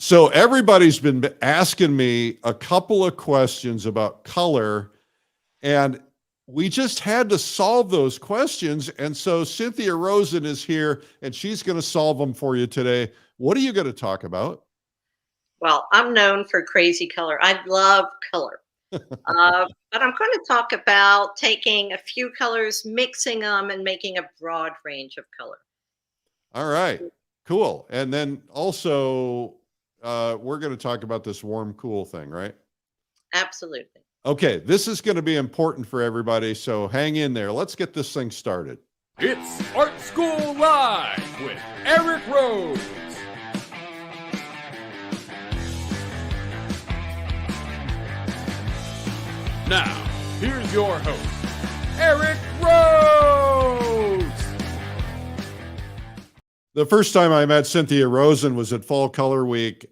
So everybody's been asking me a couple of questions about color, and we just had to solve those questions. And so Cynthia Rosen is here, and she's going to solve them for you today. What are you going to talk about? Well, I'm known for crazy color. I love color. But I'm going to talk about taking a few colors, mixing them, and making a broad range of color. All right, cool. And then also, we're going to talk about this warm, cool thing, right? Absolutely. Okay, this is going to be important for everybody, so hang in there. Let's get this thing started. It's Art School Live with Eric Rose. Now, here's your host, Eric Rose. The first time I met Cynthia Rosen was at Fall Color Week.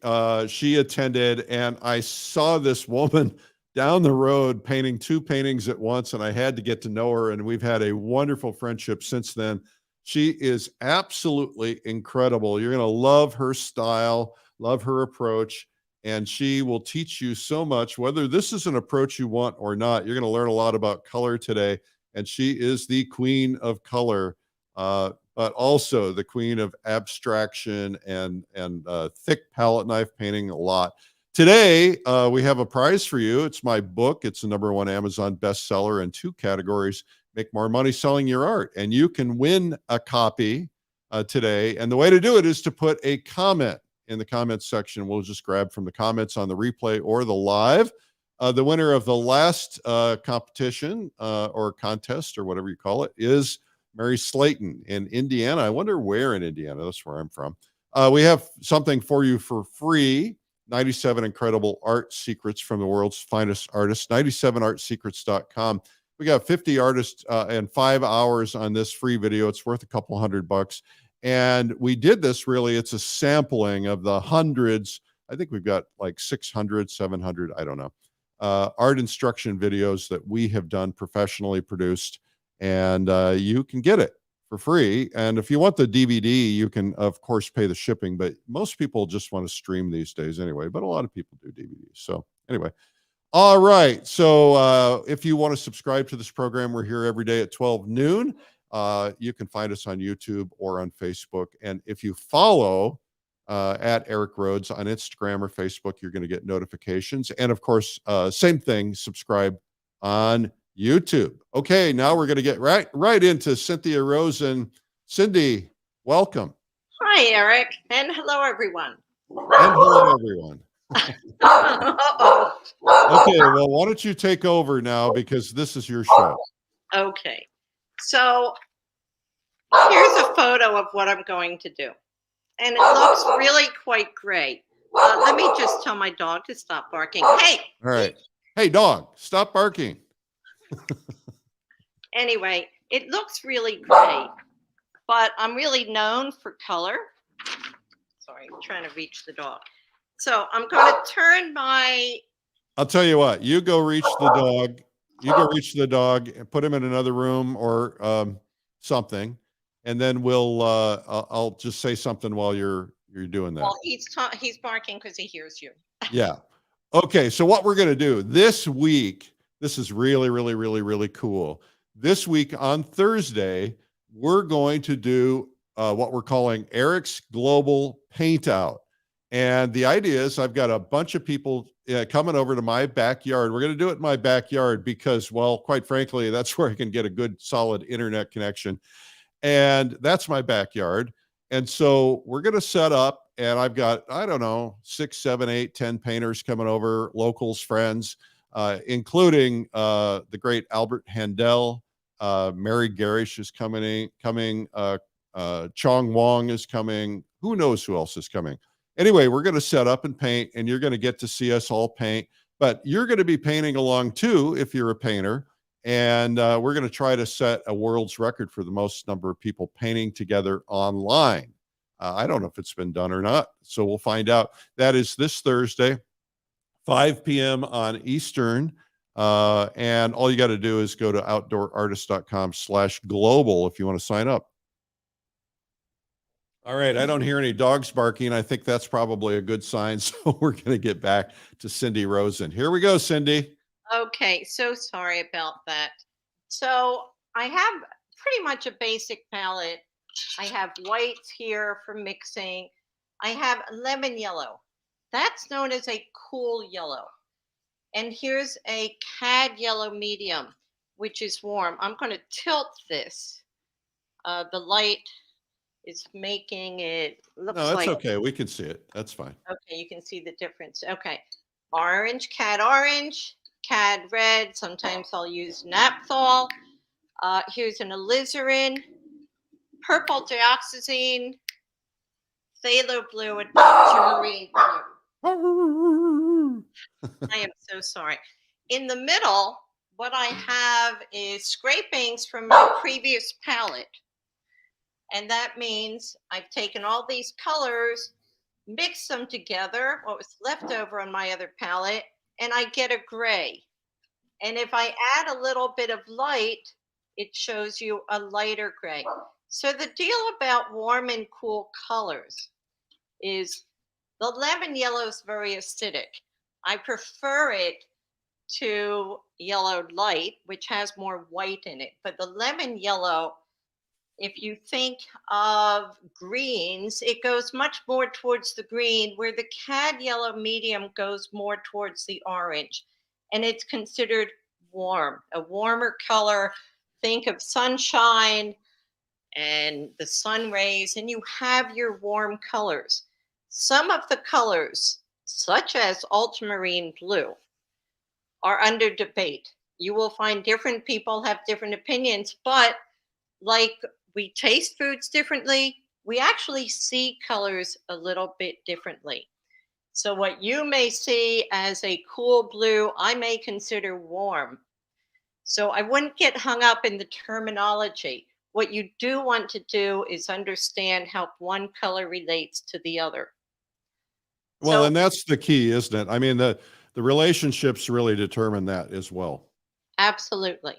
She attended, and I saw this woman down the road painting two paintings at once, and I had to get to know her, and we've had a wonderful friendship since then. She is absolutely incredible. You're going to love her style, love her approach, and she will teach you so much. Whether this is an approach you want or not, you're going to learn a lot about color today, and she is the queen of color. But also the queen of abstraction and thick palette knife painting a lot. Today, we have a prize for you. It's my book. It's the #1 Amazon bestseller in 2 categories. Make more money selling your art. And you can win a copy today. And the way to do it is to put a comment in the comments section. We'll just grab from the comments on the replay or the live. The winner of the last competition or contest or whatever you call it is Mary Slayton in Indiana. I wonder where in Indiana. That's where I'm from. We have something for you for free. 97 incredible art secrets from the world's finest artists. 97artsecrets.com. We got 50 artists and 5 hours on this free video. It's worth a couple $100. And we did this really, it's a sampling of the hundreds. I think we've got like 600, 700, I don't know. Art instruction videos that we have done, professionally produced. And you can get it for free. And if you want the DVD, you can, of course, pay the shipping. But most people just want to stream these days anyway. But a lot of people do DVDs. So anyway, all right. So if you want to subscribe to this program, we're here every day at 12 noon. You can find us on YouTube or on Facebook. And if you follow at Eric Rhodes on Instagram or Facebook, you're going to get notifications. And of course, same thing, subscribe on YouTube. Okay, now we're going to get right into Cynthia Rosen. Cindy, welcome. Hi, Eric. And hello, everyone. And hello, everyone. Uh-oh. Okay, well, why don't you take over now because this is your show. Okay. So here's a photo of what I'm going to do. And it looks really quite great. Let me just tell my dog to stop barking. Hey! All right. Hey, dog, stop barking. Anyway, it looks really great, but I'm really known for color. Sorry, I'm trying to reach the dog. So I'm going to turn my... I'll tell you what, you go reach the dog. You go reach the dog and put him in another room or something. And then I'll just say something while you're doing that. Well, he's barking because he hears you. Yeah. Okay. So what we're going to do this week, this is really, really, really, really cool. This week on Thursday, we're going to do what we're calling Eric's Global Paint Out. And the idea is I've got a bunch of people coming over to my backyard. We're going to do it in my backyard because, well, quite frankly, that's where I can get a good, solid internet connection. And that's my backyard. And so we're going to set up, and I've got, I don't know, 6, 7, 8, 10 painters coming over, locals, friends, including the great Albert Handel. Mary Garish is coming. Chong Wong is coming. Who knows who else is coming? Anyway, we're going to set up and paint, and you're going to get to see us all paint. But you're going to be painting along too if you're a painter. And we're going to try to set a world's record for the most number of people painting together online. I don't know if it's been done or not, so we'll find out. That is this Thursday, 5 p.m. on Eastern. And all you got to do is go to outdoorartist.com/global if you want to sign up. All right. I don't hear any dogs barking. I think that's probably a good sign. So we're going to get back to Cindy Rosen. Here we go, Cindy. Okay, so sorry about that. So I have pretty much a basic palette. I have whites here for mixing. I have lemon yellow. That's known as a cool yellow. And here's a cad yellow medium, which is warm. I'm going to tilt this. The light is making it No, looks that's like okay. We can see it. That's fine. okay, you can see the difference. Okay. Orange, cad red. Sometimes I'll use naphthol. Here's an alizarin, purple dioxazine, phthalo blue, and ultramarine blue. I am so sorry. In the middle, what I have is scrapings from my previous palette. And that means I've taken all these colors, mixed them together, what was left over on my other palette, and I get a gray. And if I add a little bit of light, it shows you a lighter gray. So the deal about warm and cool colors is the lemon yellow is very acidic. I prefer it to yellowed light, which has more white in it. But the lemon yellow, if you think of greens, it goes much more towards the green, where the cad yellow medium goes more towards the orange. And it's considered warm, a warmer color. Think of sunshine and the sun rays, and you have your warm colors. Some of the colors, such as ultramarine blue, are under debate. You will find different people have different opinions, but like we taste foods differently, we actually see colors a little bit differently. So, what you may see as a cool blue, I may consider warm. So, I wouldn't get hung up in the terminology. What you do want to do is understand how one color relates to the other. Well, So, and that's the key, isn't it? I mean, the relationships really determine that as well. absolutely.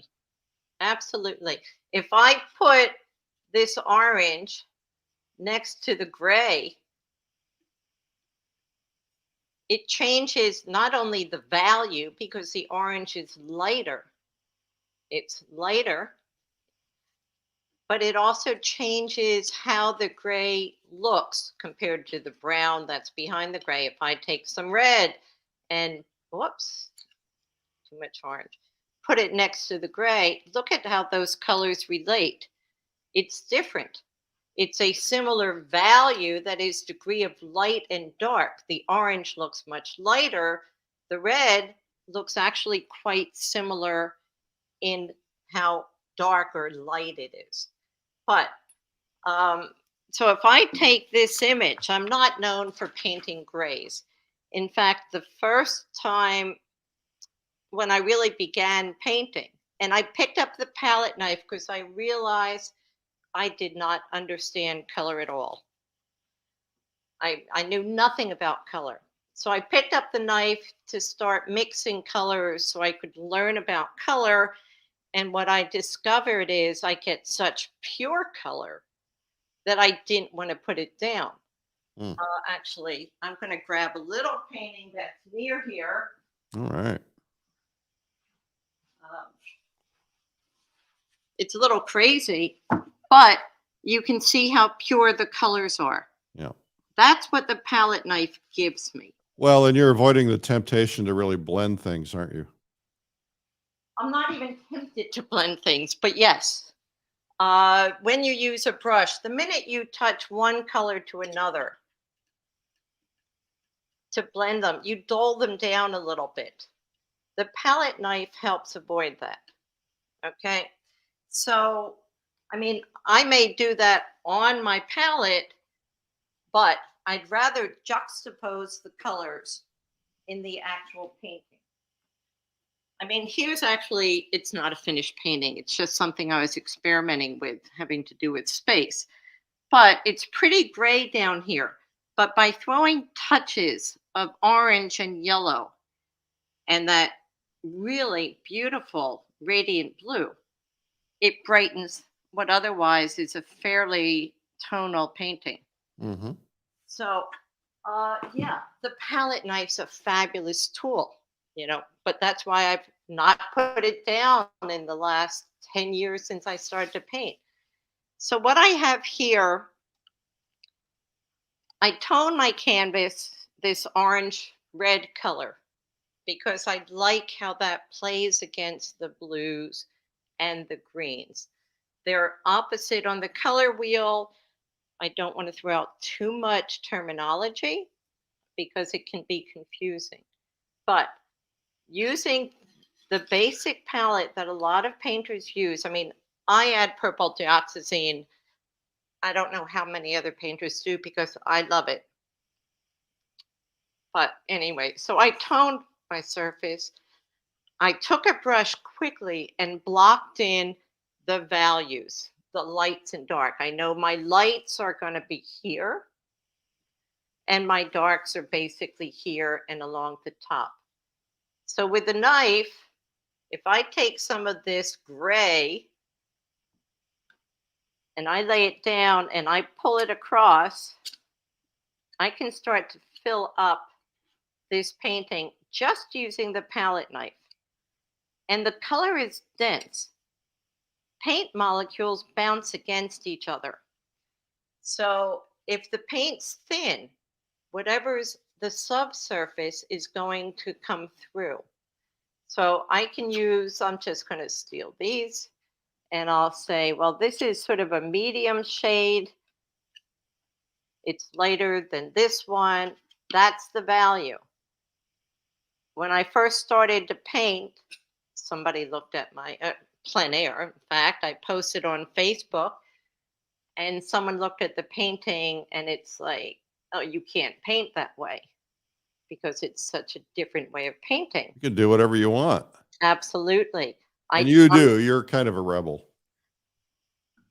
Absolutely. If I put this orange next to the gray, it changes not only the value because the orange is lighter, it's lighter, but it also changes how the gray looks compared to the brown that's behind the gray. If I take some red and, whoops, too much orange, put it next to the gray, look at how those colors relate. It's different. It's a similar value, that is degree of light and dark. The orange looks much lighter. The red looks actually quite similar in how dark or light it is. But so if I take this image, I'm not known for painting grays. In fact, the first time when I really began painting, and I picked up the palette knife because I realized I did not understand color at all. I knew nothing about color. So I picked up the knife to start mixing colors so I could learn about color. And what I discovered is I get such pure color that I didn't want to put it down. Mm. Actually, I'm going to grab a little painting that's near here. All right. Um, it's a little crazy, but you can see how pure the colors are. Yeah. That's what the palette knife gives me. Well, and you're avoiding the temptation to really blend things, aren't you? I'm not even tempted to blend things, but yes. When you use a brush, the minute you touch one color to another to blend them, you dull them down a little bit. The palette knife helps avoid that. Okay. So, I mean, I may do that on my palette, but I'd rather juxtapose the colors in the actual painting. I mean, here's actually, it's not a finished painting. It's just something I was experimenting with, having to do with space. But it's pretty gray down here. But by throwing touches of orange and yellow and that really beautiful radiant blue, it brightens what otherwise is a fairly tonal painting. Mm-hmm. So, yeah, the palette knife's a fabulous tool, but that's why I've not put it down in the last 10 years since I started to paint. So, what I have here, I tone my canvas this orange red color because I like how that plays against the blues and the greens. They're opposite on the color wheel. I don't want to throw out too much terminology because it can be confusing. But using the basic palette that a lot of painters use, I mean, I add purple dioxazine. I don't know how many other painters do because I love it. But anyway, so I toned my surface. I took a brush quickly and blocked in the values, the lights and dark. I know my lights are going to be here, and my darks are basically here and along the top. So with the knife, if I take some of this gray and I lay it down and I pull it across, I can start to fill up this painting just using the palette knife. And the color is dense. Paint molecules bounce against each other. So if the paint's thin, whatever's the subsurface is going to come through. So I can use, I'm just going to steal these and I'll say, well, this is sort of a medium shade. It's lighter than this one. That's the value. When I first started to paint, somebody looked at my plein air. In fact, I posted on Facebook and someone looked at the painting and it's like, oh, you can't paint that way because it's such a different way of painting. You can do whatever you want. Absolutely. And you do. You're kind of a rebel.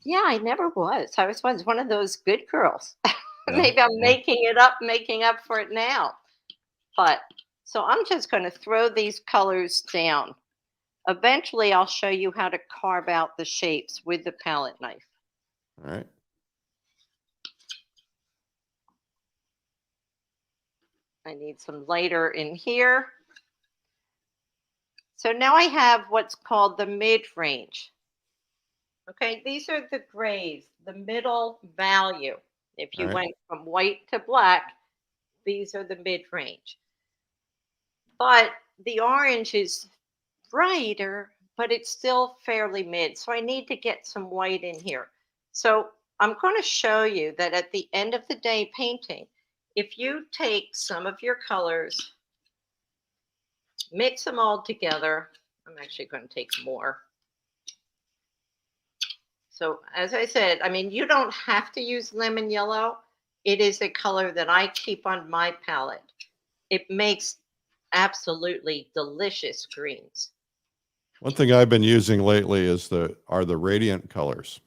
Yeah, I never was. I was one of those good girls. Yeah. Maybe I'm making up for it now. But so I'm just going to throw these colors down. Eventually, I'll show you how to carve out the shapes with the palette knife. All right. I need some lighter in here. So now I have what's called the mid-range. Okay, these are the grays, the middle value. If you All right. went from white to black, these are the mid-range. But the orange is brighter, but it's still fairly mid. So I need to get some white in here. So I'm going to show you that at the end of the day painting, if you take some of your colors, mix them all together. I'm actually going to take more. So as I said, I mean, you don't have to use lemon yellow. It is a color that I keep on my palette. It makes absolutely delicious greens. One thing I've been using lately are the radiant colors.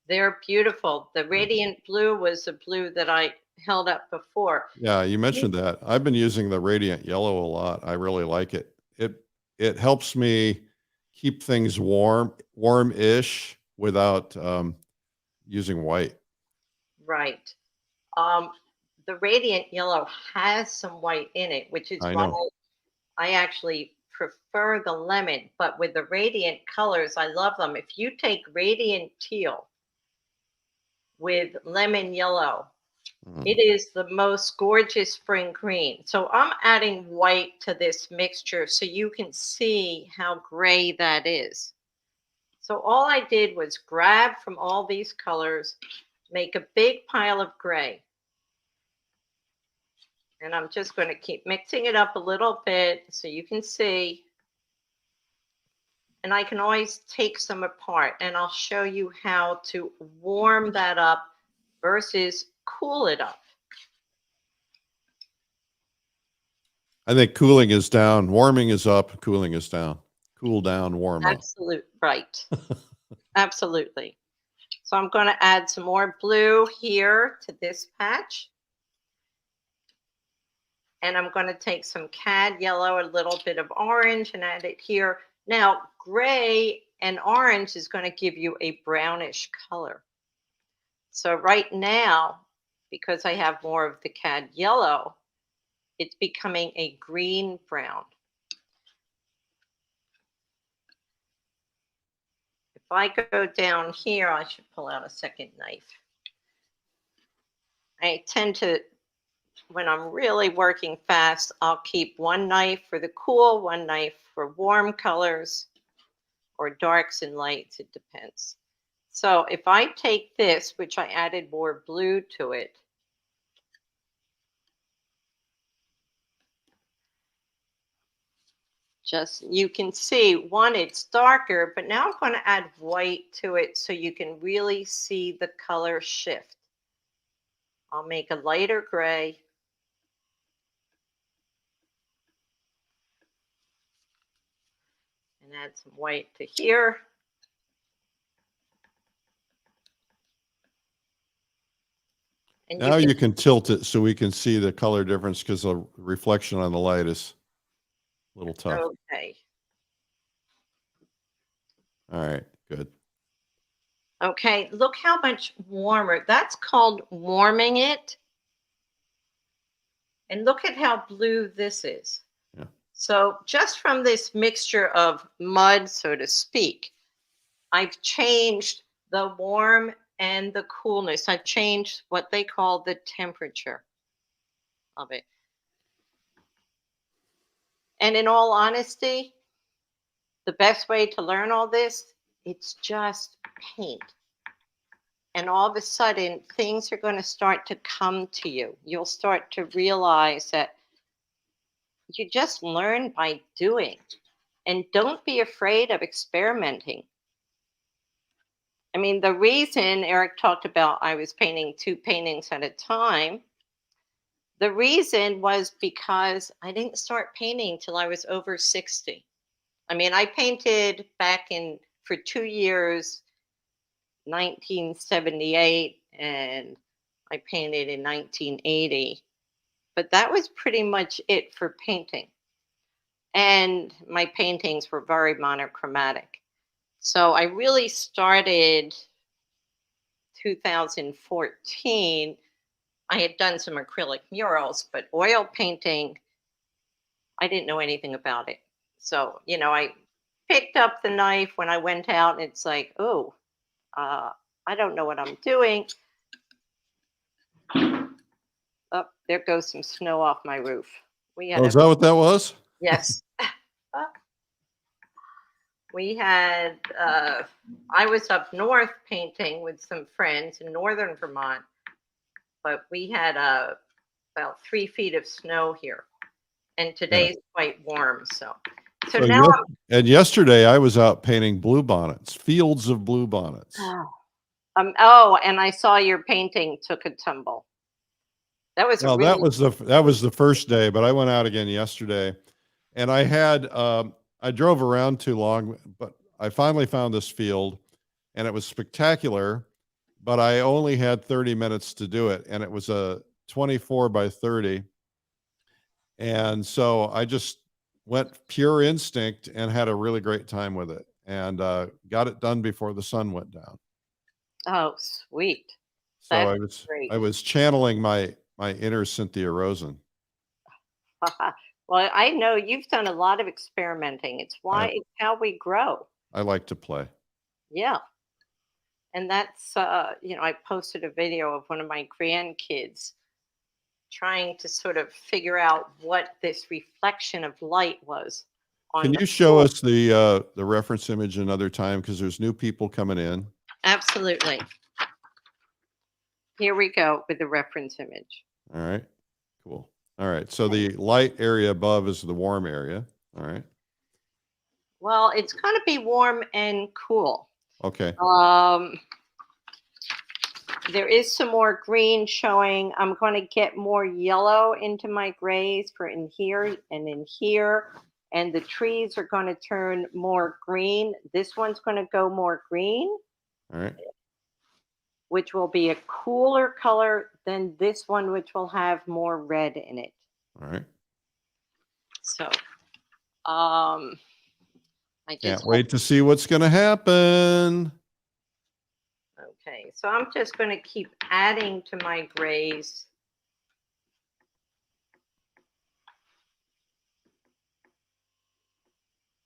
They're beautiful. The radiant blue was the blue that I held up before. Yeah, you mentioned that. I've been using the radiant yellow a lot. I really like it. It helps me keep things warm-ish without using white. Right. Um, the radiant yellow has some white in it, which is I why know. I actually prefer the lemon. But with the radiant colors, I love them. If you take radiant teal with lemon yellow, it is the most gorgeous spring green. So I'm adding white to this mixture so you can see how gray that is. So all I did was grab from all these colors, make a big pile of gray. And I'm just going to keep mixing it up a little bit so you can see. And I can always take some apart and I'll show you how to warm that up versus cool it up. I think cooling is down, warming is up, cooling is down. Cool down, warm up. Absolute right. Absolutely. So I'm going to add some more blue here to this patch. And I'm going to take some cad yellow, a little bit of orange, and add it here. Now, gray and orange is going to give you a brownish color. So right now, because I have more of the cad yellow, it's becoming a green brown. If I go down here, I should pull out a second knife. I tend to, when I'm really working fast, I'll keep one knife for the cool, one knife for warm colors or darks and lights, it depends. So if I take this, which I added more blue to it, just you can see one, it's darker, but now I'm going to add white to it so you can really see the color shift. I'll make a lighter gray. And add some white to here. And Now you can tilt it so we can see the color difference because the reflection on the light is a little tough. Okay. All right, good. Okay, look how much warmer. That's called warming it. And look at how blue this is. Yeah. So just from this mixture of mud, so to speak, I've changed the warm and the coolness. I've changed what they call the temperature of it. And in all honesty, the best way to learn all this, it's just paint. And all of a sudden, things are going to start to come to you. You'll start to realize that you just learn by doing. And don't be afraid of experimenting. I mean, the reason Eric talked about I was painting 2 paintings at a time, the reason was because I didn't start painting till I was over 60. I mean, I painted back in for 2 years, 1978, and I painted in 1980. But that was pretty much it for painting. And my paintings were very monochromatic. So I really started 2014. I had done some acrylic murals, but oil painting, I didn't know anything about it. So, you know, I picked up the knife when I went out, and it's like, oh, I don't know what I'm doing. Oh, there goes some snow off my roof. We had Oh, is that what that was? yes. We had, I was up north painting with some friends in northern Vermont, but we had about 3 feet of snow here. And today's quite warm. So So now and yesterday I was out painting bluebonnets, fields of bluebonnets. oh, and I saw your painting took a tumble. That was Well, really that was the first day, but I went out again yesterday, and I had I drove around too long, but I finally found this field, and it was spectacular. But I only had 30 minutes to do it, and it was a 24 by 30, and so I just went pure instinct and had a really great time with it, and got it done before the sun went down. oh sweet. So That's great. I was channeling my inner Cynthia Rosen. Well, I know you've done a lot of experimenting. It's how we grow. I like to play. Yeah. And that's, you know, I posted a video of one of my grandkids trying to sort of figure out what this reflection of light was. Can you show us the reference image another time? Because there's new people coming in. Absolutely. Here we go with the reference image. All right, cool. All right, so the light area above is the warm area. All right. Well, it's going to be warm and cool. Okay. There is some more green showing. I'm going to get more yellow into my grays for in here and in here. And the trees are going to turn more green. This one's going to go more green. All right. Which will be a cooler color than this one, which will have more red in it. All right. So, I can't wait to see what's going to happen. Okay, so I'm just going to keep adding to my grays.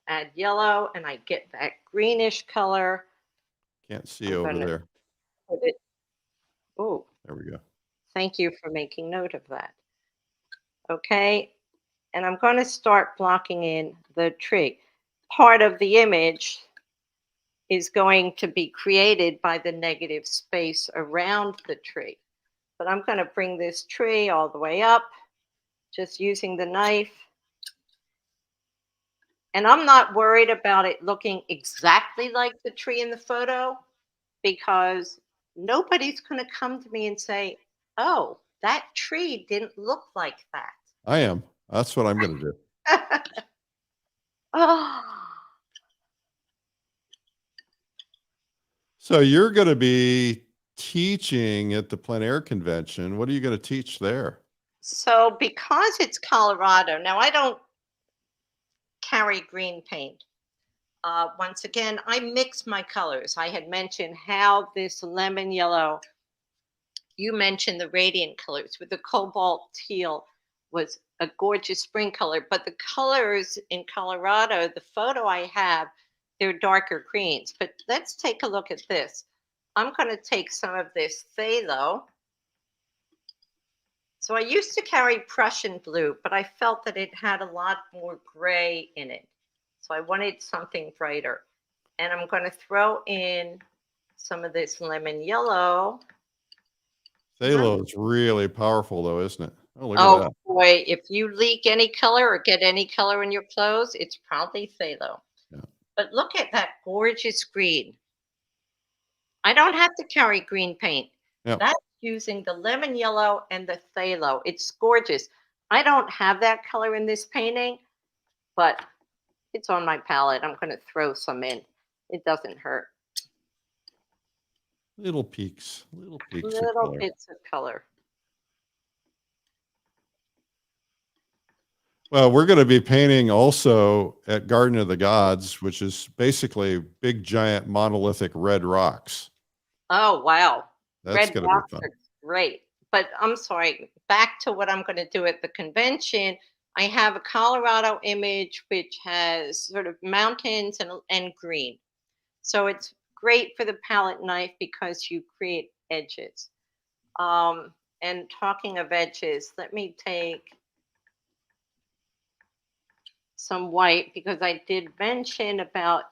Add yellow, and I get that greenish color. Can't see I'm over going to there. put it. Oh, There we go. thank you for making note of that. Okay, and I'm going to start blocking in the tree. Part of the image is going to be created by the negative space around the tree. But I'm going to bring this tree all the way up, just using the knife. And I'm not worried about it looking exactly like the tree in the photo, because nobody's going to come to me and say, oh, that tree didn't look like that. I am. That's what I'm going to do. Oh. So you're going to be teaching at the plein air convention. What are you going to teach there? So because it's Colorado, now I don't carry green paint. Once again, I mix my colors. I had mentioned how this lemon yellow, you mentioned the radiant colors with the cobalt teal was a gorgeous spring color, but the colors in Colorado, the photo I have, they're darker greens. But let's take a look at this. I'm going to take some of this phthalo. So I used to carry Prussian blue, but I felt that it had a lot more gray in it. So I wanted something brighter. And I'm going to throw in some of this lemon yellow. Phthalo is really powerful, though, isn't it? Oh, look at Oh that. boy, if you leak any color or get any color in your clothes, it's probably phthalo. Yeah. But look at that gorgeous green. I don't have to carry green paint. Yeah. That's using the lemon yellow and the phthalo. It's gorgeous. I don't have that color in this painting, but it's on my palette. I'm going to throw some in. It doesn't hurt. Little peaks of Little color. bits of color. Well, we're going to be painting also at Garden of the Gods, which is basically big, giant, monolithic red rocks. Oh, wow. That's Red going to be rocks fun. are great. But I'm sorry, back to what I'm going to do at the convention. I have a Colorado image which has sort of mountains and green. So it's great for the palette knife because you create edges. And talking of edges, let me take some white, because I did mention about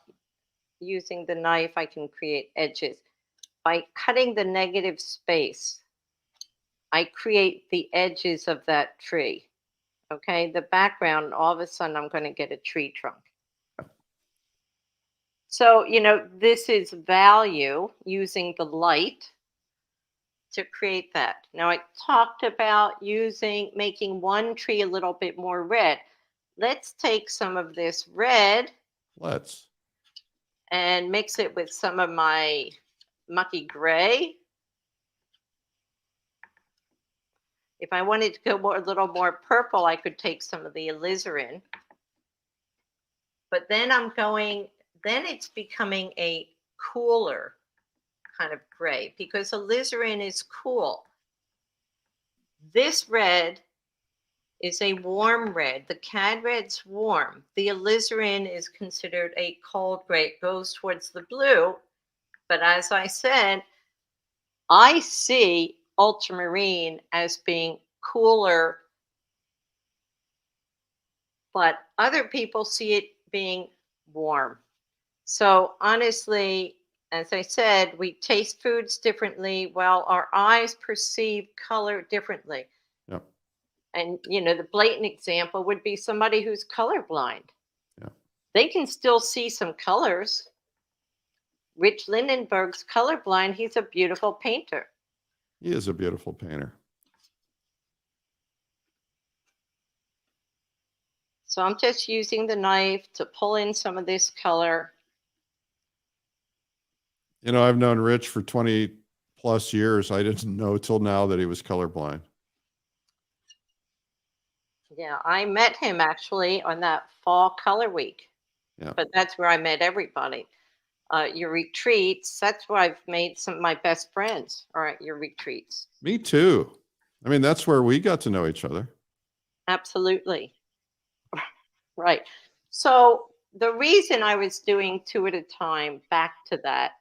using the knife, I can create edges. By cutting the negative space, I create the edges of that tree. Okay, the background, all of a sudden I'm going to get a tree trunk. So, this is value using the light to create that. Now, I talked about making one tree a little bit more red. Let's take some of this red Let's. and mix it with some of my mucky gray. If I wanted to go a little more purple, I could take some of the alizarin. But then then it's becoming a cooler kind of gray, because alizarin is cool. This red is a warm red. The cad red's warm. The alizarin is considered a cold gray. It goes towards the blue. But as I said, I see ultramarine as being cooler, but other people see it being warm. So honestly, as I said, we taste foods differently. Well, our eyes perceive color differently. Yeah. And the blatant example would be somebody who's colorblind. Yeah. They can still see some colors. Rich Lindenberg's colorblind. He's a beautiful painter. He is a beautiful painter. So I'm just using the knife to pull in some of this color. I've known Rich for 20 plus years. I didn't know till now that he was colorblind. Yeah, I met him actually on that fall color week. Yeah. But that's where I met everybody. your retreats. That's where I've made some of my best friends are at your retreats. Me too. I mean, that's where we got to know each other. Absolutely. Right. So the reason I was doing two at a time, back to that,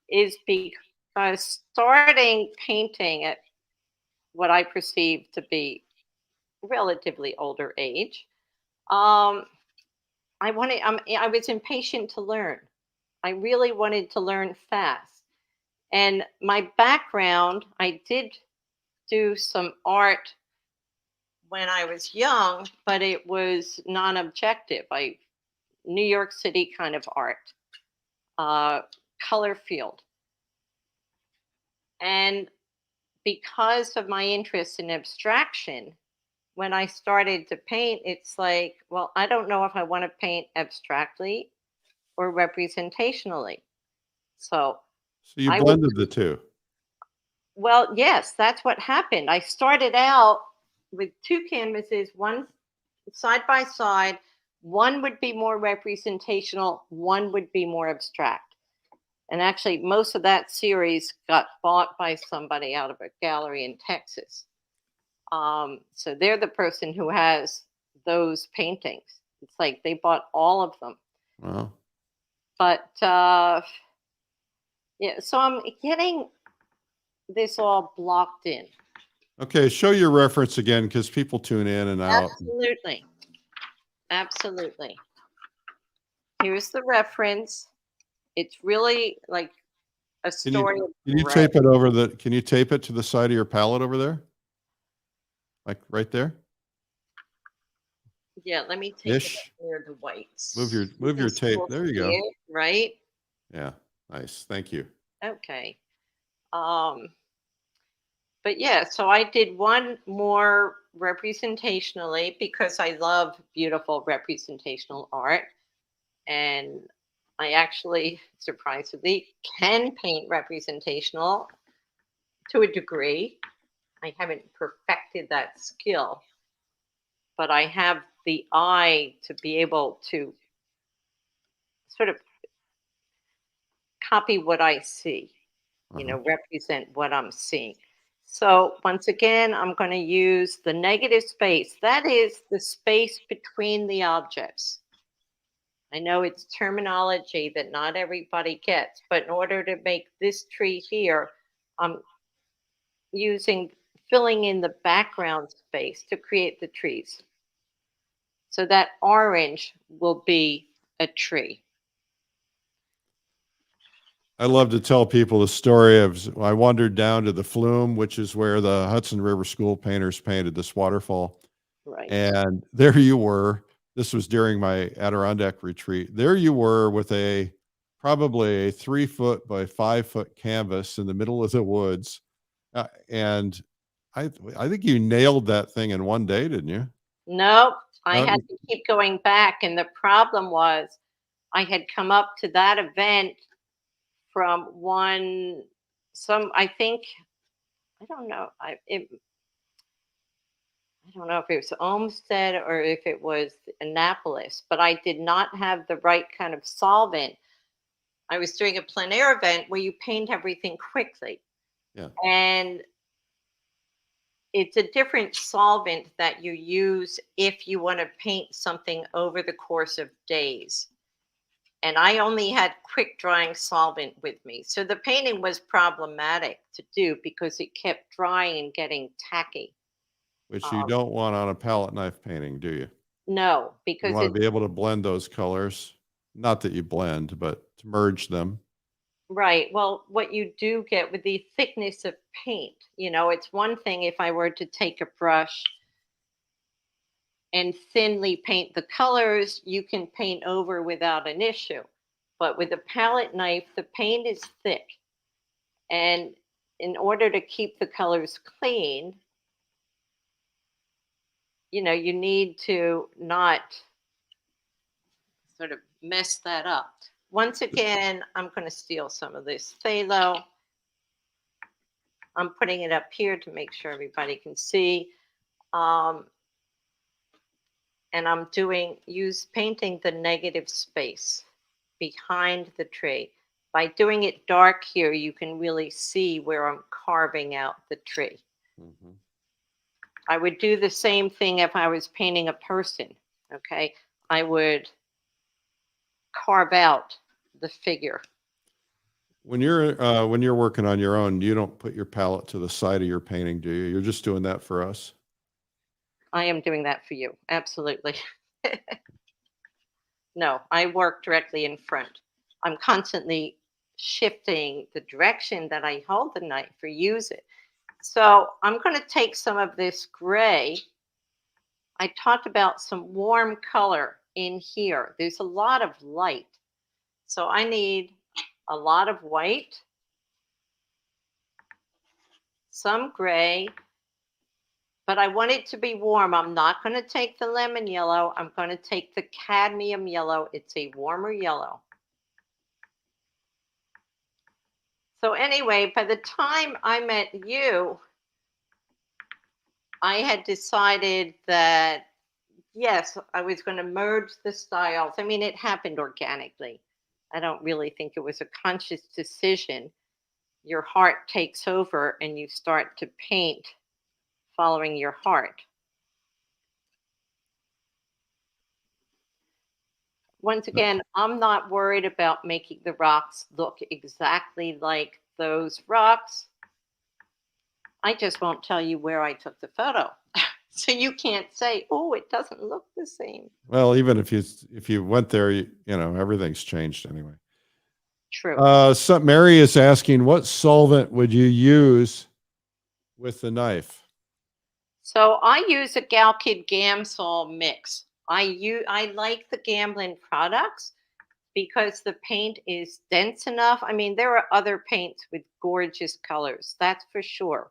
is because starting painting at what I perceive to be relatively older age, um, I was impatient to learn. I really wanted to learn fast. And my background, I did do some art when I was young, but it was non-objective. I New York City kind of art, uh, color field. And because of my interest in abstraction, when I started to paint, it's like, well, I don't know if I want to paint abstractly or representationally. So So you I would, blended the two. well, yes, that's what happened. I started out with two canvases, one side by side. One would be more representational, one would be more abstract. And actually, most of that series got bought by somebody out of a gallery in Texas. So they're the person who has those paintings. It's like they bought all of them. Wow. But yeah, so I'm getting this all blocked in. Okay, show your reference again because people tune in and out. Absolutely. Absolutely. Here's the reference. It's really like a Can you story of can you gray. tape it over the can you tape it to the side of your palette over there? Like right there? Yeah, let me take it Ish. up near the whites. Move You your can tape. still There you see go. it, right? Yeah. Nice. Thank you. Okay. Um, but yeah, so I did one more representationally because I love beautiful representational art. And I actually, surprisingly, can paint representational to a degree. I haven't perfected that skill, but I have the eye to be able to sort of copy what I see, Uh-huh. represent what I'm seeing. So once again, I'm going to use the negative space. That is the space between the objects. I know it's terminology that not everybody gets, but in order to make this tree here, I'm filling in the background space to create the trees. So that orange will be a tree. I love to tell people the story of I wandered down to the Flume, which is where the Hudson River School painters painted this waterfall. Right. And there you were. This was during my Adirondack retreat. There you were with probably a 3 foot by 5 foot canvas in the middle of the woods. And I think you nailed that thing in one day, didn't you? Nope. I No, had to keep going back. And the problem was I had come up to that event from I think, I don't know. I don't know if it was Olmsted or if it was Annapolis, but I did not have the right kind of solvent. I was doing a plein air event where you paint everything quickly. yeah. And it's a different solvent that you use if you want to paint something over the course of days. And I only had quick drying solvent with me. So the painting was problematic to do because it kept drying and getting tacky. Which you Um, don't want on a palette knife painting, do you? no, You because want it to be able to blend those colors. Not that you blend, but to merge them. Right. Well, what you do get with the thickness of paint, it's one thing if I were to take a brush and thinly paint the colors, you can paint over without an issue. But with a palette knife, the paint is thick. And in order to keep the colors clean, you need to not sort of mess that up. Once again, I'm going to steal some of this phthalo. I'm putting it up here to make sure everybody can see. Um, and I'm painting the negative space. behind the tree. By doing it dark here, you can really see where I'm carving out the tree. Mhm. I would do the same thing if I was painting a person, okay? I would carve out the figure. When you're working on your own, you don't put your palette to the side of your painting, do you? You're just doing that for us? I am doing that for you, absolutely. No, I work directly in front. I'm constantly shifting the direction that I hold the knife or use it. So I'm going to take some of this gray. I talked about some warm color in here. There's a lot of light. So I need a lot of white, some gray, but I want it to be warm. I'm not going to take the lemon yellow. I'm going to take the cadmium yellow. It's a warmer yellow. So anyway, by the time I met you, I had decided that, yes, I was going to merge the styles. I mean, it happened organically. I don't really think it was a conscious decision. Your heart takes over and you start to paint following your heart. Once again, I'm not worried about making the rocks look exactly like those rocks. I just won't tell you where I took the photo. So you can't say, oh, it doesn't look the same. Well, even if you went there, you know, everything's changed anyway. True. So Mary is asking, what solvent would you use with the knife? So I use a Galkid Gamsol mix. I like the Gamblin products because the paint is dense enough. I mean, there are other paints with gorgeous colors, that's for sure.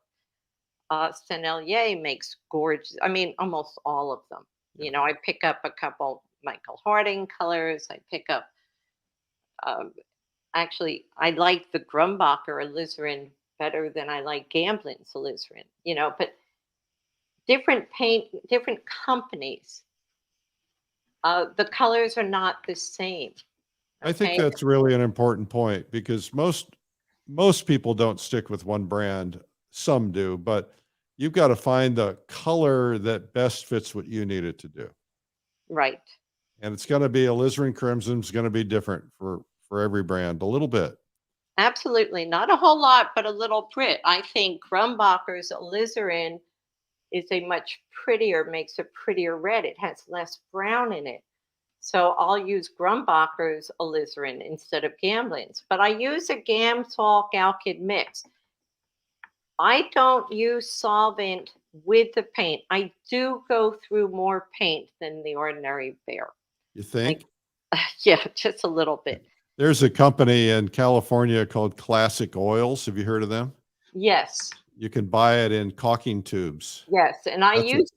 Sennelier makes gorgeous, I mean, almost all of them. You know, I pick up a couple Michael Harding colors. I pick up, um, actually, I like the Grumbacher alizarin better than I like Gamblin's alizarin, you know, but different paint, different companies. The colors are not the same. I think Okay. that's really an important point because most people don't stick with one brand. Some do, but you've got to find the color that best fits what you need it to do. Right. And it's going to be alizarin crimson is going to be different for every brand a little bit. Absolutely. Not a whole lot, but a little bit. I think Grumbacher's alizarin is a much prettier, makes a prettier red. It has less brown in it. So I'll use Grumbacher's alizarin instead of Gamblin's. But I use a Gamsol Galkid mix. I don't use solvent with the paint. I do go through more paint than the ordinary bear. You think? Yeah, just a little bit. There's a company in California called Classic Oils. Have you heard of them? Yes, You can buy it in caulking tubes. yes. And I That's what, use,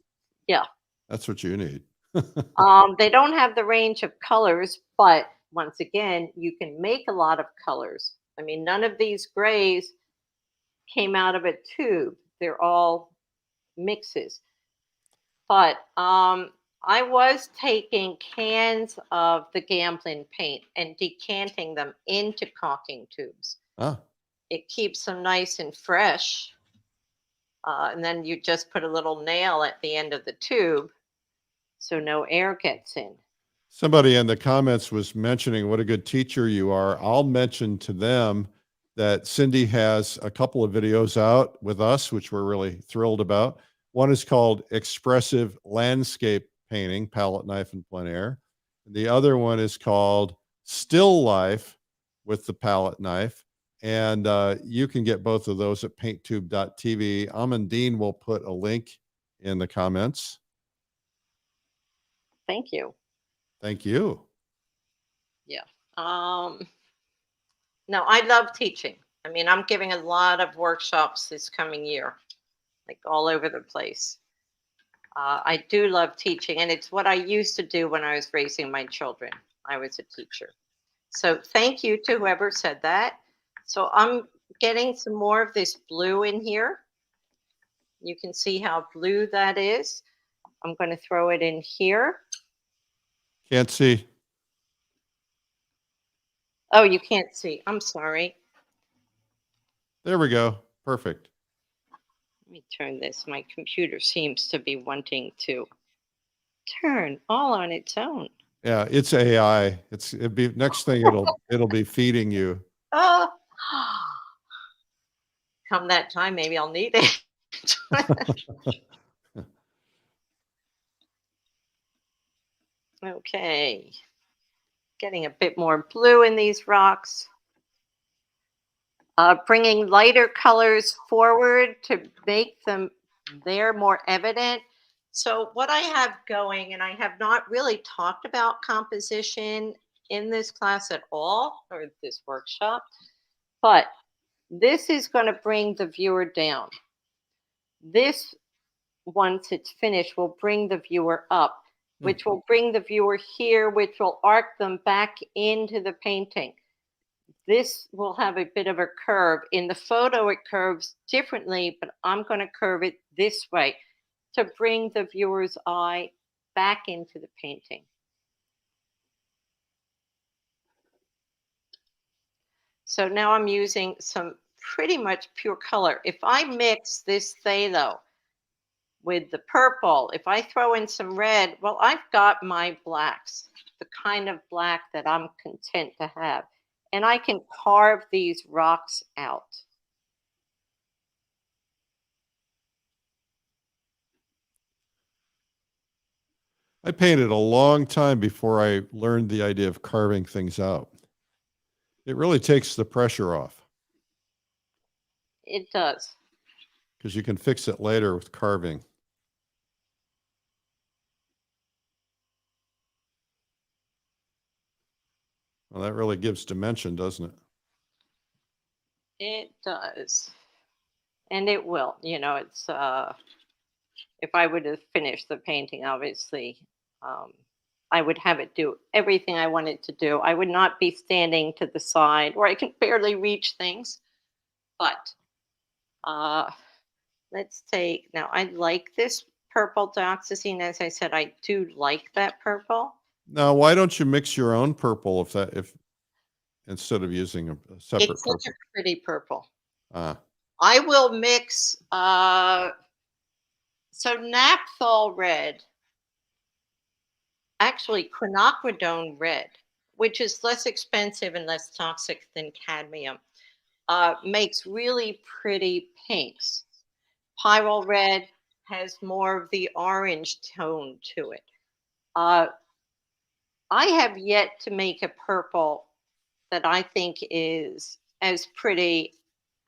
yeah. that's what you need. They don't have the range of colors, but once again, you can make a lot of colors. I mean, none of these grays came out of a tube. They're all mixes. But I was taking cans of the Gamblin paint and decanting them into caulking tubes. Ah, It keeps them nice and fresh. And then you just put a little nail at the end of the tube so no air gets in. somebody in the comments was mentioning what a good teacher you are. I'll mention to them that Cindy has a couple of videos out with us, which we're really thrilled about. One is called Expressive Landscape Painting, Palette Knife and Plein Air. The other one is called Still Life with the Palette Knife. And you can get both of those at painttube.tv. Amandine will put a link in the comments. Thank you. Thank you. Yeah. No, I love teaching. I mean, I'm giving a lot of workshops this coming year, like all over the place. I do love teaching, and it's what I used to do when I was raising my children. I was a teacher. So thank you to whoever said that. So I'm getting some more of this blue in here. You can see how blue that is. I'm going to throw it in here. Can't see. Oh, you can't see. I'm sorry. There we go. Perfect. Let me turn this. My computer seems to be wanting to turn all on its own. Yeah, it's AI. It'd be next thing it'll be feeding you. Oh, come that time, maybe I'll need it. Okay, getting a bit more blue in these rocks. Bringing lighter colors forward to make them there more evident. So what I have going, and I have not really talked about composition in this class at all, or this workshop, but this is going to bring the viewer down. This, once it's finished, will bring the viewer up, which will bring the viewer here, which will arc them back into the painting. This will have a bit of a curve. In the photo, it curves differently, but I'm going to curve it this way to bring the viewer's eye back into the painting. So now I'm using some pretty much pure color. If I mix this phthalo with the purple, if I throw in some red, well, I've got my blacks, the kind of black that I'm content to have. And I can carve these rocks out. I painted a long time before I learned the idea of carving things out. It really takes the pressure off It does. because you can fix it later with carving. Well, that really gives dimension, doesn't it? It does. And it will. You know, it's if I would have finished the painting, obviously, um, I would have it do everything I wanted to do. I would not be standing to the side where I can barely reach things. But uh, let's take now. I like this purple dioxazine. As I said, I do like that purple. Now, why don't you mix your own purple if instead of using a separate It's such a purple? pretty purple. Ah, I will mix so naphthol red, actually quinacridone red, which is less expensive and less toxic than cadmium, makes really pretty pinks. Pyrrole red has more of the orange tone to it. Uh, I have yet to make a purple that I think is as pretty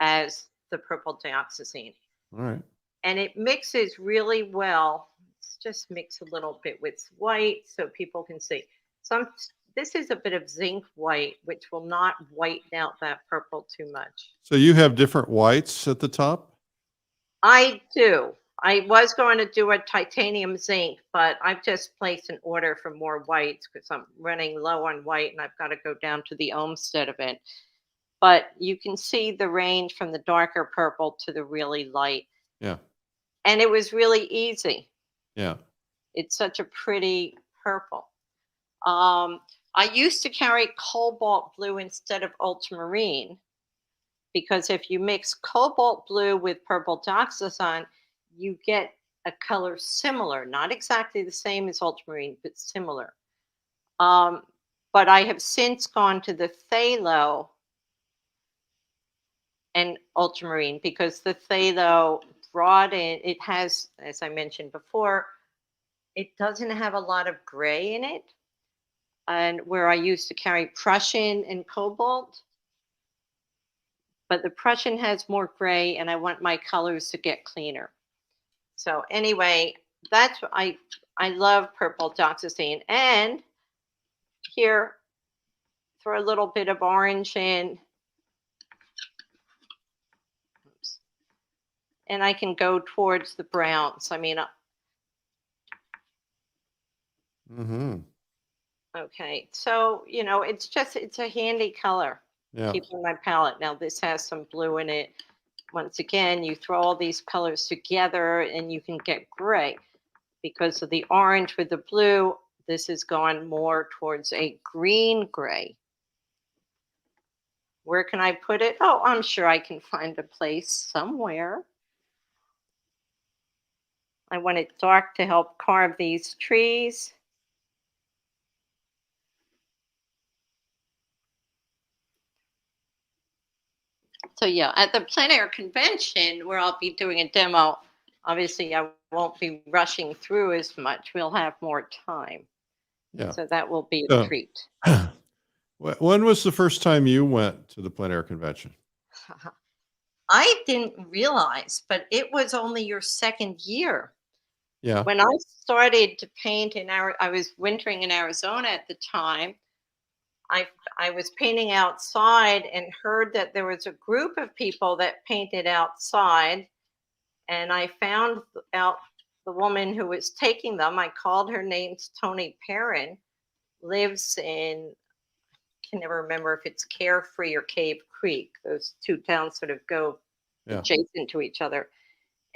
as the purple dioxazine. all right. And it mixes really well. Let's just mix a little bit with white so people can see. Some this is a bit of zinc white, which will not whiten out that purple too much. So you have different whites at the top? I do. I was going to do a titanium zinc, but I've just placed an order for more whites because I'm running low on white and I've got to go down to the Olmsted event. But you can see the range from the darker purple to the really light. Yeah. And it was really easy. Yeah. It's such a pretty purple. I used to carry cobalt blue instead of ultramarine because if you mix cobalt blue with purple dioxazine, you get a color similar, not exactly the same as ultramarine, but similar. Um, but I have since gone to the phthalo and ultramarine because the phthalo brought in, it has, as I mentioned before, it doesn't have a lot of gray in it. And where I used to carry Prussian and cobalt, but the Prussian has more gray and I want my colors to get cleaner. So anyway, that's what I love purple dioxazine. And here, throw a little bit of orange in. Oops. And I can go towards the browns. I mean, Mm-hmm. okay. So, you know, it's a handy color. Yeah. Keep in my palette. Now this has some blue in it. Once again, you throw all these colors together and you can get gray. Because of the orange with the blue, this is going more towards a green gray. Where can I put it? Oh, I'm sure I can find a place somewhere. I want it dark to help carve these trees. So yeah, at the plein air convention where I'll be doing a demo, obviously I won't be rushing through as much. We'll have more time. Yeah. So that will be a So, treat. when was the first time you went to the plein air convention? I didn't realize, but it was only your second year. Yeah. When I started to paint I was wintering in Arizona at the time. I I was painting outside and heard that there was a group of people that painted outside, and I found out the woman who was taking them. I called her name's Tony Perrin, lives in, can never remember if it's Carefree or Cave Creek. Those two towns sort of go Yeah. adjacent to each other.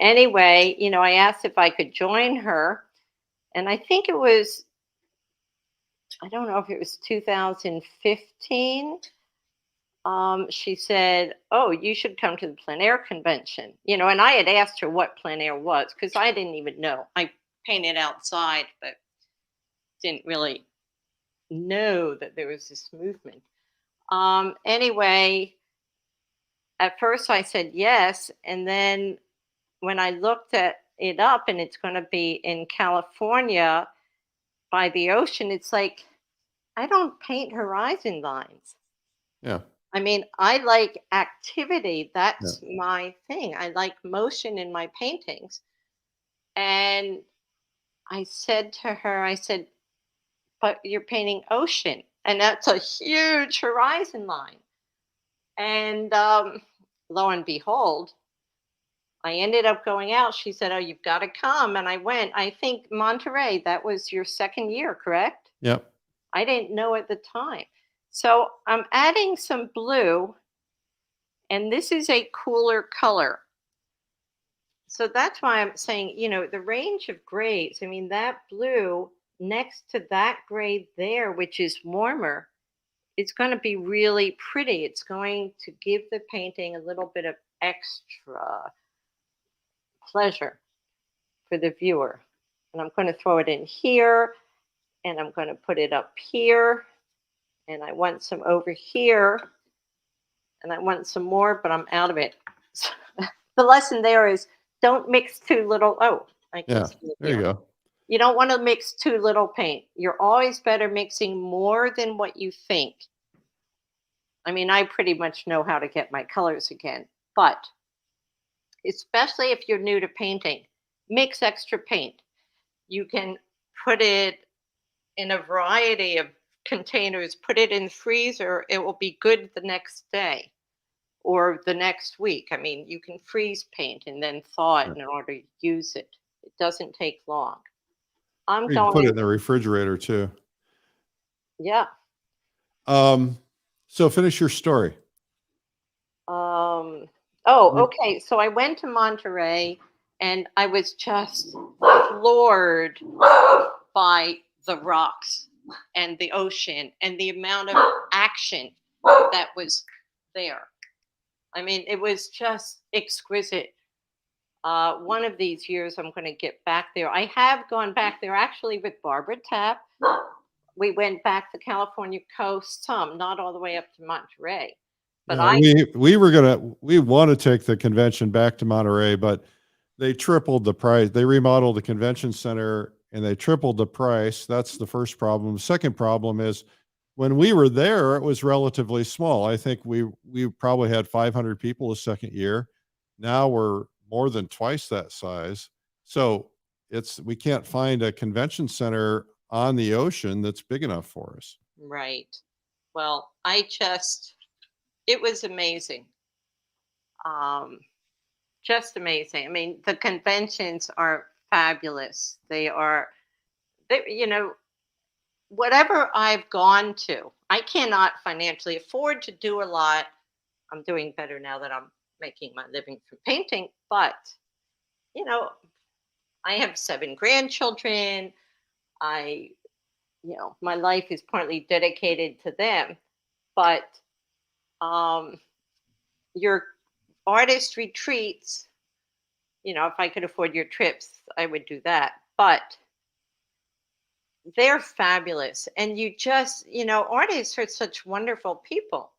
Anyway, I asked if I could join her, and I think it was, I don't know if it was 2015. She said, "Oh, you should come to the plein air convention." And I had asked her what plein air was because I didn't even know. I painted outside, but didn't really know that there was this movement. Anyway, at first I said yes, and then when I looked at it up, and it's going to be in California by the ocean, it's like I don't paint horizon lines. Yeah. I mean, I like activity. Yeah. That's my thing. I like motion in my paintings. And I said to her, I said, but you're painting ocean, and that's a huge horizon line. And lo and behold, I ended up going out. She said, "Oh, you've got to come." And I went. I think Monterey, that was your second year, correct? Yep. I didn't know at the time. So I'm adding some blue, and this is a cooler color. So that's why I'm saying, the range of grays, I mean, that blue next to that gray there, which is warmer, it's going to be really pretty. It's going to give the painting a little bit of extra pleasure for the viewer. And I'm going to throw it in here, and I'm going to put it up here, and I want some over here, and I want some more, but I'm out of it. The lesson there is don't mix too little. Oh, I can Yeah. see it There you here. go. You don't want to mix too little paint. You're always better mixing more than what you think. I mean, I pretty much know how to get my colors again, but especially if you're new to painting, mix extra paint. You can put it in a variety of containers, put it in the freezer, it will be good the next day or the next week. I mean, you can freeze paint and then thaw it Yeah. in order to use it. It doesn't take long. I'm Or you can put it going, in the refrigerator too. yeah. So finish your story. Oh, You- okay. So I went to Monterey, and I was just floored by the rocks and the ocean and the amount of action that was there. I mean, it was just exquisite. One of these years, I'm going to get back there. I have gone back there actually with Barbara Tapp. We went back the California coast some, not all the way up to Monterey. But Yeah, we want to take the convention back to Monterey, but they tripled the price. They remodeled the convention center and they tripled the price. That's the first problem. Second problem is when we were there, it was relatively small. I think we probably had 500 people the second year. Now we're more than twice that size. So we can't find a convention center on the ocean that's big enough for us. right. Well, it was amazing. Um, just amazing. I mean, the conventions are fabulous. They, whatever I've gone to, I cannot financially afford to do a lot. I'm doing better now that I'm making my living from painting, but you know, I have 7 grandchildren. My life is partly dedicated to them, but your artist retreats, if I could afford your trips, I would do that. But they're fabulous. And artists are such wonderful people.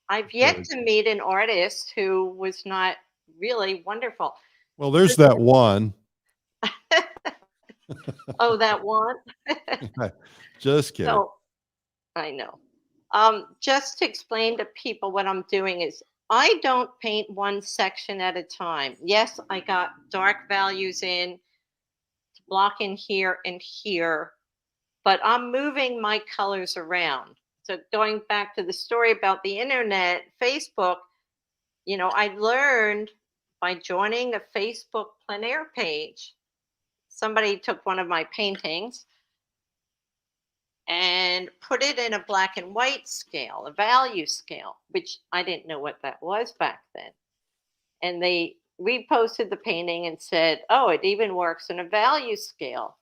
I've yet Very to meet an artist who was not really wonderful. well. There's that one. Oh, that one? Just kidding. So I know. Just to explain to people what I'm doing is I don't paint one section at a time. Yes, I got dark values in to block in here and here, but I'm moving my colors around. So going back to the story about the internet, Facebook, I learned by joining a Facebook plein air page. Somebody took one of my paintings and put it in a black and white scale, a value scale, which I didn't know what that was back then. And they reposted the painting and said, oh, it even works in a value scale.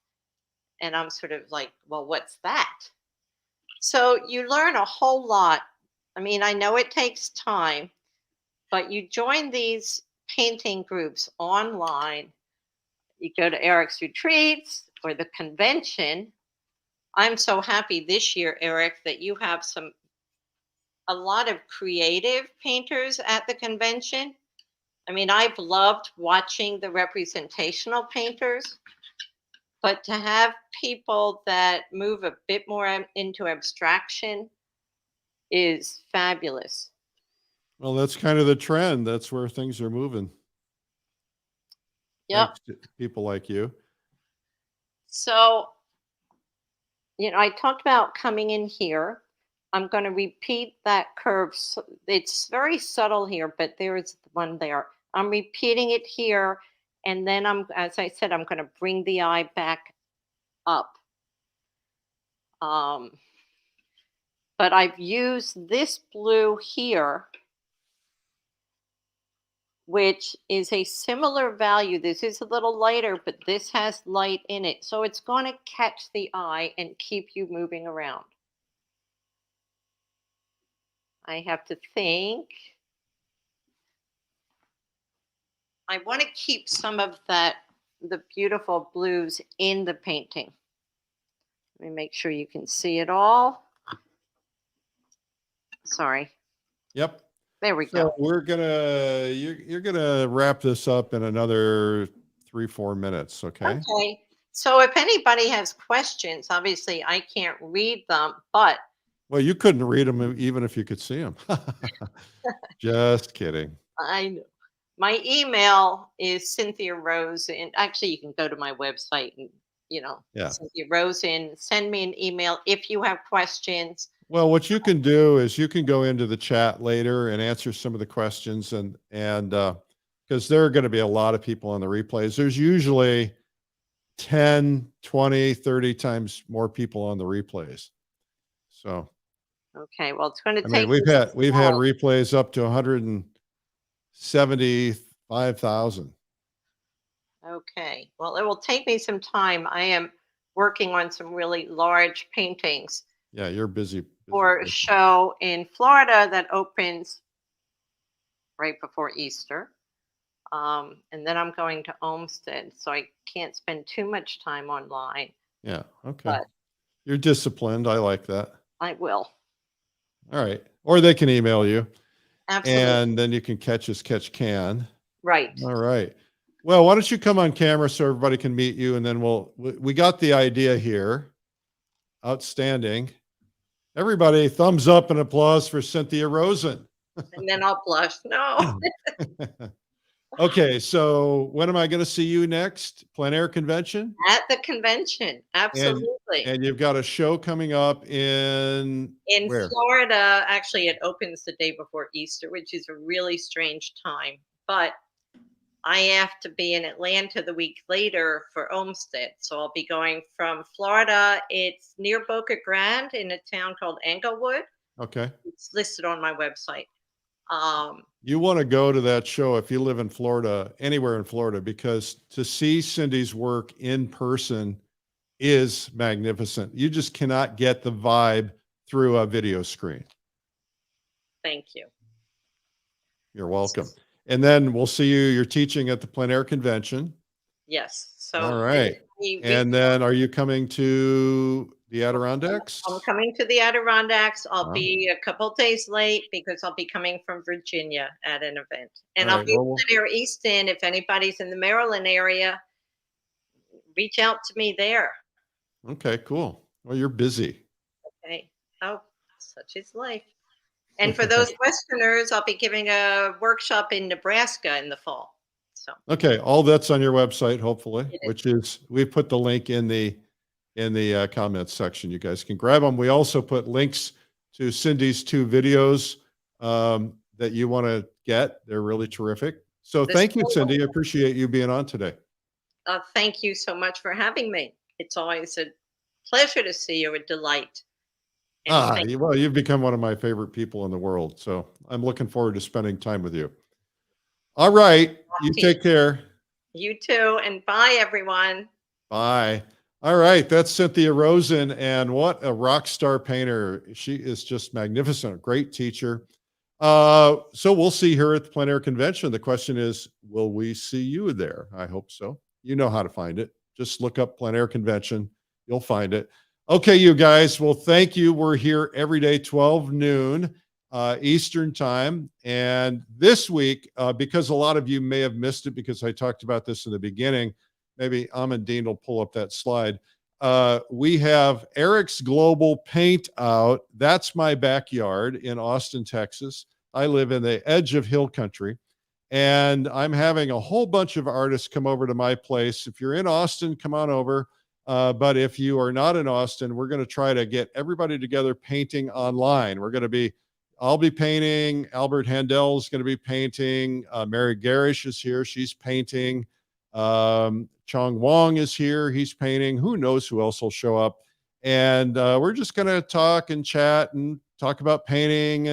And I'm sort of like, well, what's that? So you learn a whole lot. I mean, I know it takes time, but you join these painting groups online. You go to Eric's retreats or the convention. I'm so happy this year, Eric, that you have a lot of creative painters at the convention. I mean, I've loved watching the representational painters, but to have people that move a bit more into abstraction is fabulous. Well, that's kind of the trend. That's where things are moving. Yep. Thanks to people like you. So, I talked about coming in here. I'm going to repeat that curve. It's very subtle here, but there is one there. I'm repeating it here. And then as I said, I'm going to bring the eye back up. But I've used this blue here, which is a similar value. This is a little lighter, but this has light in it. So it's going to catch the eye and keep you moving around. I have to think. I want to keep some of the beautiful blues in the painting. Let me make sure you can see it all. Sorry. Yep. There we So go. we're gonna you're gonna wrap this up in another 3-4 minutes. Okay. Okay. So if anybody has questions, obviously I can't read them, but Well, you couldn't read them even if you could see them. Just kidding. I know. My email is Cynthia Rosen. Actually, you can go to my website and, Yeah. Cynthia Rosen. Send me an email if you have questions. Well, what you can do is you can go into the chat later and answer some of the questions and because there are going to be a lot of people on the replays. There's usually 10, 20, 30 times more people on the replays. So, Okay, well, it's going to I take. mean, we've had replays up to 175,000. Okay, well, it will take me some time. I am working on some really large paintings. Yeah, you're busy For a show in Florida that opens right before Easter. And then I'm going to Olmsted, so I can't spend too much time online. Yeah, okay. But you're disciplined. I like that. I will. All right. Or they can email you. Absolutely. And then you can catch can. Right. All right. Well, why don't you come on camera so everybody can meet you, and then we got the idea here. Outstanding. Everybody, thumbs up and applause for Cynthia Rosen. And then I'll blush. No. Okay, so when am I going to see you next? Plein air convention? At the convention. Absolutely. And you've got a show coming up in where? Florida. Actually, it opens the day before Easter, which is a really strange time. But I have to be in Atlanta the week later for Olmsted. So I'll be going from Florida. It's near Boca Grande in a town called Englewood. Okay. It's listed on my website. You want to go to that show if you live in Florida, anywhere in Florida, because to see Cindy's work in person is magnificent. You just cannot get the vibe through a video screen. thank you. You're welcome. And then we'll see you. You're teaching at the plein air convention. Yes. So All right. And then are you coming to the Adirondacks? I'm coming to the Adirondacks. I'll Wow. be a couple days late because I'll be coming from Virginia at an event. And All I'll right, be well, near Easton. If anybody's in the Maryland area, reach out to me there. okay, cool. Well, you're busy. Okay. Oh, such is life. And for those Westerners, I'll be giving a workshop in Nebraska in the fall. So Okay, all that's on your website, hopefully, It is. which is we put the link in the comments section. You guys can grab them. We also put links to Cindy's 2 videos that you want to get. They're really terrific. So This thank you, whole- Cindy. I appreciate you being on today. thank you so much for having me. It's always a pleasure to see you, a delight. And thank Well, you've become one of my favorite people in the world. So I'm looking forward to spending time with you. All right. You take care. you too. And bye, everyone. Bye. All right. That's Cynthia Rosen. And what a rock star painter. She is just magnificent. Great teacher. So we'll see her at the plein air convention. The question is, will we see you there? I hope so. You know how to find it. Just look up plein air convention. You'll find it. Okay, you guys. Well, thank you. We're here every day, 12 noon Eastern time. And this week, because a lot of you may have missed it because I talked about this in the beginning, maybe Amandine will pull up that slide. We have Eric's Global Paint Out. That's my backyard in Austin, Texas. I live in the edge of hill country. And I'm having a whole bunch of artists come over to my place. If you're in Austin, come on over. But if you are not in Austin, we're going to try to get everybody together painting online. I'll be painting. Albert Handel is going to be painting. Mary Garish is here. She's painting. Chong Wong is here. He's painting. Who knows who else will show up? And we're just going to talk and chat and talk about painting,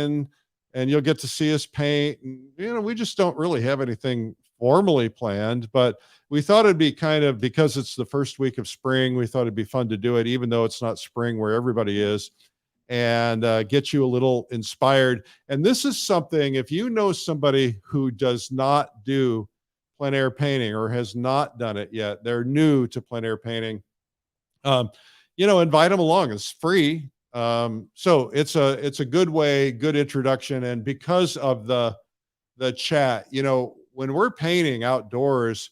and you'll get to see us paint. And, we just don't really have anything formally planned, but we thought it'd be because it's the first week of spring, we thought it'd be fun to do it, even though it's not spring where everybody is, and get you a little inspired. And this is something, if you know somebody who does not do plein air painting or has not done it yet, they're new to plein air painting, invite them along. It's free. So it's a good way, good introduction. And because of the chat, when we're painting outdoors,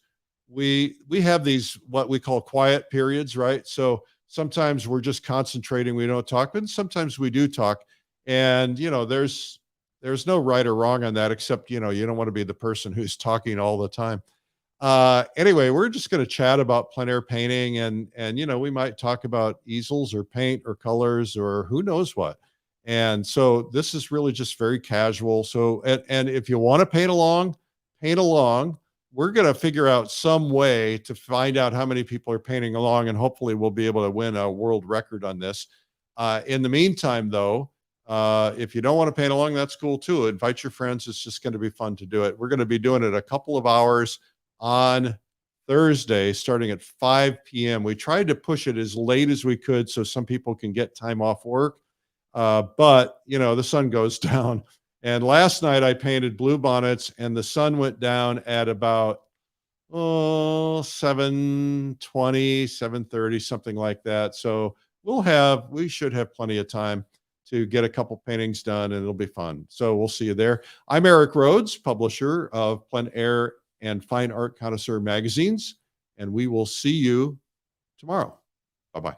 we have these, what we call quiet periods, right? So sometimes we're just concentrating. We don't talk, but sometimes we do talk. And, there's no right or wrong on that, except, you don't want to be the person who's talking all the time. Anyway, we're just going to chat about plein air painting, and we might talk about easels or paint or colors or who knows what. And so this is really just very casual. So, and if you want to paint along. We're going to figure out some way to find out how many people are painting along, and hopefully we'll be able to win a world record on this. In the meantime, though, if you don't want to paint along, that's cool too. Invite your friends. It's just going to be fun to do it. We're going to be doing it a couple of hours on Thursday, starting at 5 p.m. We tried to push it as late as we could so some people can get time off work. But the sun goes down. And last night I painted bluebonnets, and the sun went down at about 7:20, 7:30, something like that. So we should have plenty of time to get a couple paintings done, and it'll be fun. So we'll see you there. I'm Eric Rhodes, publisher of Plein Air and Fine Art Connoisseur magazines, and we will see you tomorrow. Bye-bye.